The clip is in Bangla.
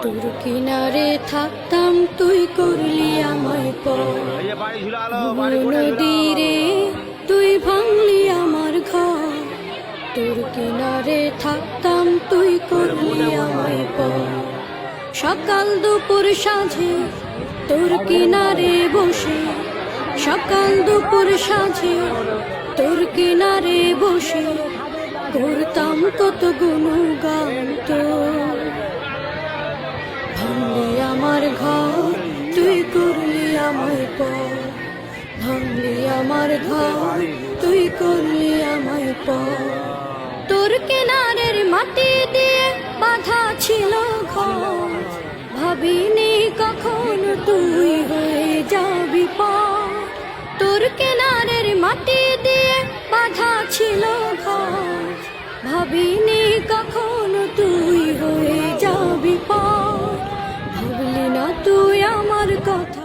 তোর কিনারে থাকতাম তুই করলি আমায় পর, নদীরে তুই ভাঙলি আমার ঘর। তোর কিনারে থাকতাম তুই করলি আমায় পর, সকাল দুপুর সাঁঝে তোর কিনারে বসে, সকাল দুপুর সাঁঝে তোর কিনারে বসে করতাম কত গুণগান তোর। ভাঙলি আমার ঘর তুই করলি আমায় পর, ভাঙলি আমার ঘর তুই করলি আমায় পর। তোর কিনারের মাটি দিয়ে বাঁধা ছিল ঘর, ভাবিনি কখন তুই হয়ে যাবি পর। তোর কিনারের মাটি দিয়ে বাঁধা ছিল ঘর, ভাবিনি কখন তুই হয়ে যাবি পর। ভাবলি না তুই আমার কথা।